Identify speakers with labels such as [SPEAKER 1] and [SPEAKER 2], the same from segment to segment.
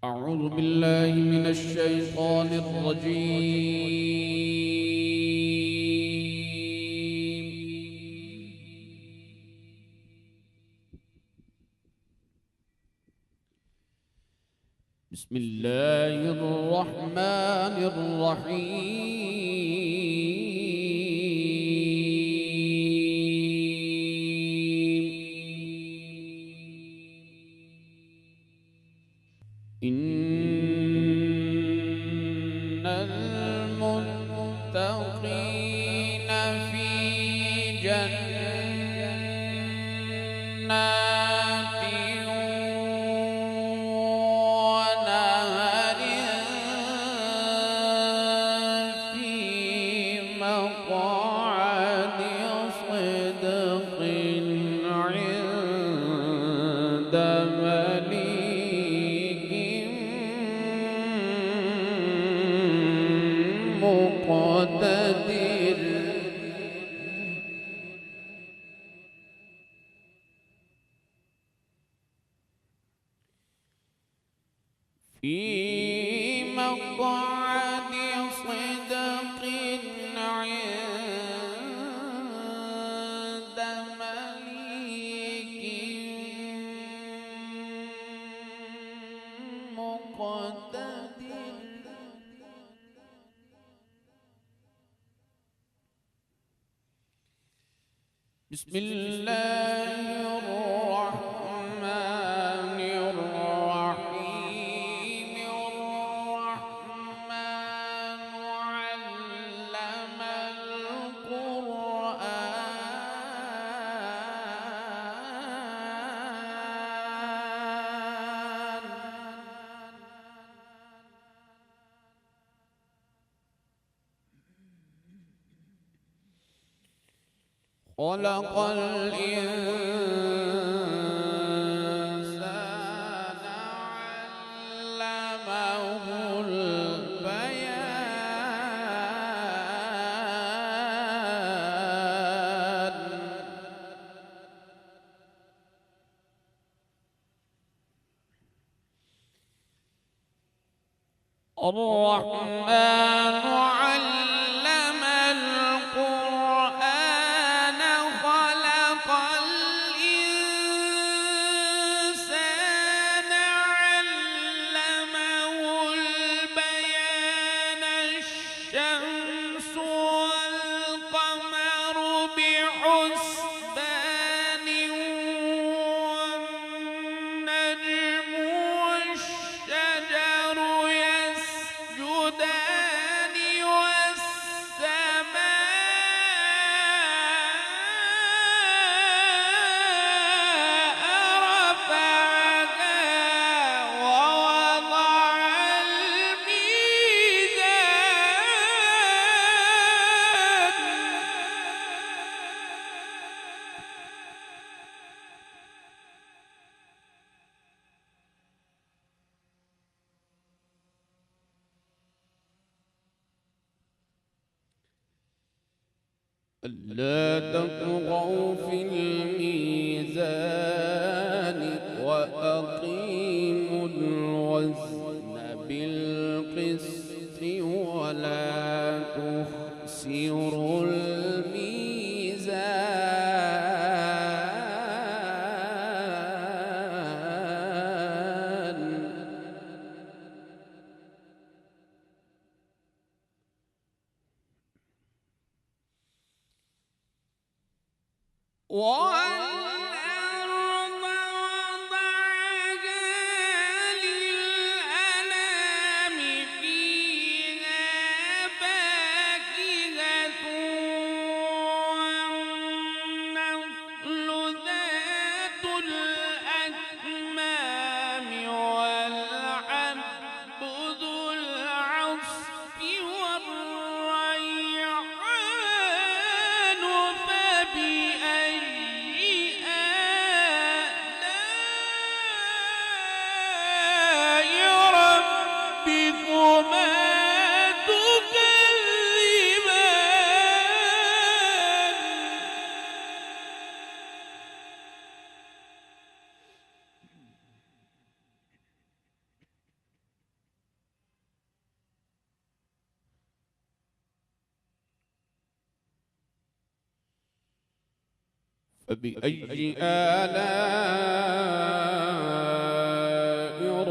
[SPEAKER 1] أعوذ بالله من الشيطان الرجيم. بسم الله الرحمن الرحيم. إن المتقين في جنات ونهر في مقعد صدق عند مليك مقتدر. في مقعد صدق عند مليك مقتدر. بسم الله الرحمن الرحيم. الرحمن علم القرآن. خلق الإنسان علمه البيان. الرحمن علم القرآن. خلق الإنسان علمه البيان. الشمس والقمر بحسبان والنجم والشجر يسجدان والسماء رفعها ووضع الميزان. ألا تطغوا في الميزان وأقيموا الوزن بالقسط ولا تخسروا الميزان. والأرض وضعها للأنام. فيها فاكهة والنخل ذات الأكمام والحب ذو العصف والريحان. فبأي فبأي آلاء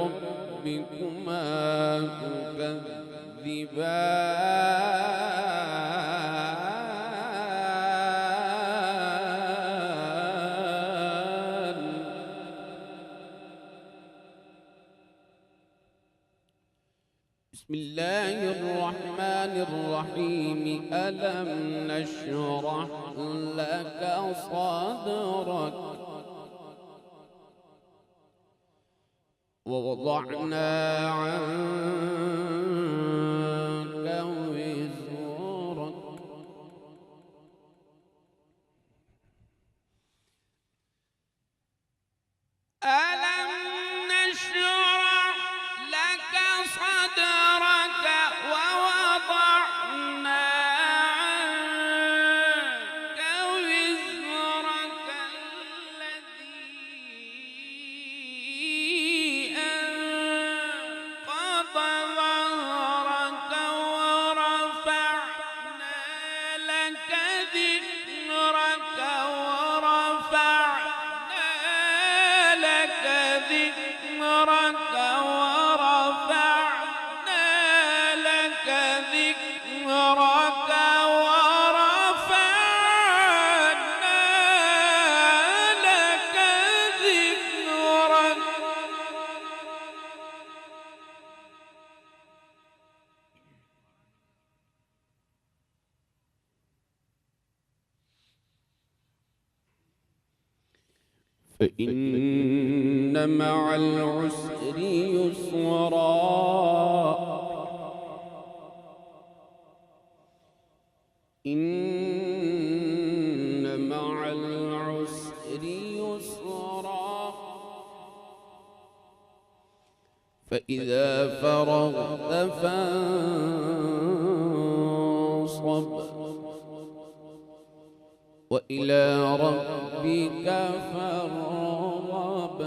[SPEAKER 1] ربكما تكذبان بسم الله الرحمن الرحيم ألم نشرح لك صدرك ووضعنا عنك وزرك ألم نشرح لك صدرك ووضعنا عنك وزرك الذي أنقض ظهرك ورفعنا لك ذكرك ورفعنا لك ذكرك ورفعنا لك ذكرك ورفعنا لك ذكرك فإن مع العسر يسرا إن مع العسر يسرا فإذا فرغت فانصب وإلى ربك فارغب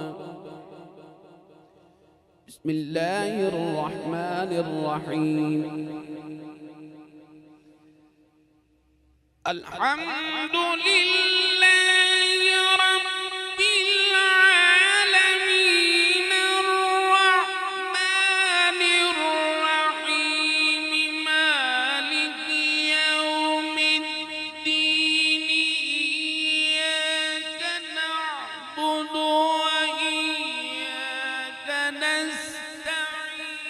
[SPEAKER 1] بسم الله الرحمن الرحيم الحمد لله رب العالمين الرحمن الرحيم مالك يوم الدين إياك نعبد وإياك نستعين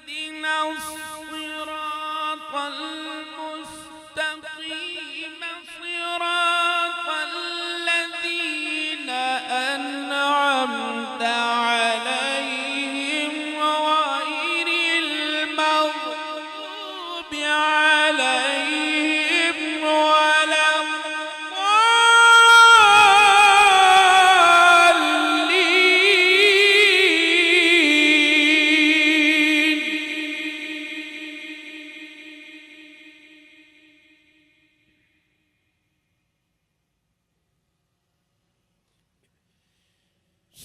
[SPEAKER 1] اهدنا الصراط المستقيم صراط الذين أنعمت عليهم غير المغضوب عليهم ولا الضالين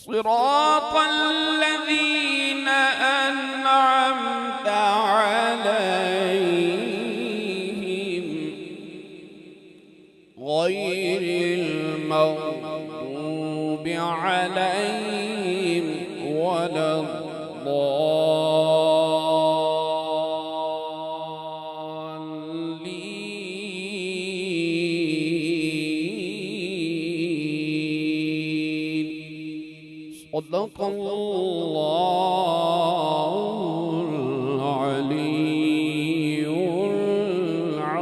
[SPEAKER 1] صراط الذين أنعمت عليهم غير المغضوب عليهم ولا الضالين صدق الله العلي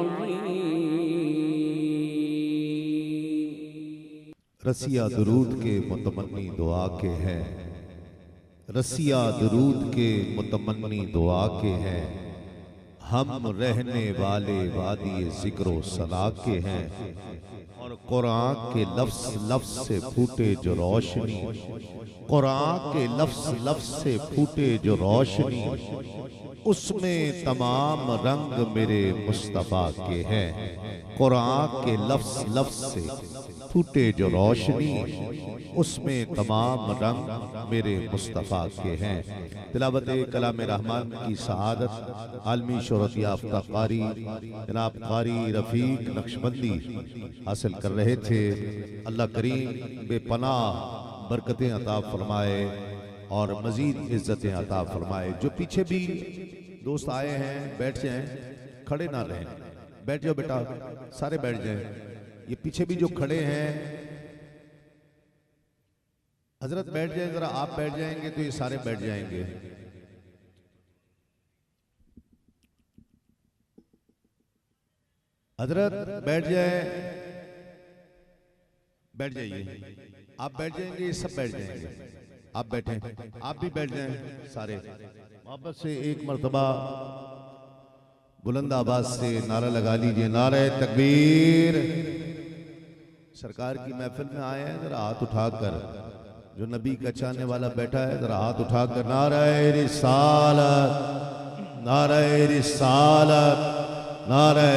[SPEAKER 1] العظيم
[SPEAKER 2] रसिया दुरूद के मुतमन्नी दुआ के हैं, रसिया दुरूद के मुतमन्नी दुआ के हैं, हम रहने वाले वादी जिक्रो सला के हैं और कुरान के लफ्ज़ लफ्ज़ से फूटे जो रोशनी, कुरान के लफ्ज़ लफ्ज़ से फूटे जो रोशनी, उसमें तमाम रंग मेरे मुस्तफ़ा के हैं। कुरान के लफ्ज़ लफ्ज़ से फूटे जो रोशनी, उसमें तमाम रंग मेरे मुस्तफ़ा के हैं। तिलावत कलाम रहमान की सआदत आलमी शोहरत याफ्ता कारी जनाब कारी रफ़ीक नक्शबंदी हासिल कर रहे थे। अल्लाह करीम बेपनाह बरकतें अता फरमाए और मजीद इज्जतें अता फरमाए। जो पीछे भी दोस्त आए हैं बैठ जाएं, खड़े ना रहें, बैठ जाओ बेटा, सारे बैठ जाएं। ये पीछे भी जो खड़े हैं हजरत बैठ जाए, जरा आप बैठ जाएंगे तो ये सारे बैठ जाएंगे। हजरत बैठ जाए, बैठ जाइए, आप बैठ जाएंगे, ये सब बैठ जाएंगे। आप बैठे, आप भी बैठ जाएं सारे। मोहब्बत से एक मर्तबा बुलंद आवाज से नारा लगा लीजिए, नारे तकबीर। सरकार की महफिल में आए हैं, जरा हाथ उठाकर, जो नबी का चाहने वाला बैठा है जरा हाथ उठाकर नारे रिसालत, नारे रिसालत, नारे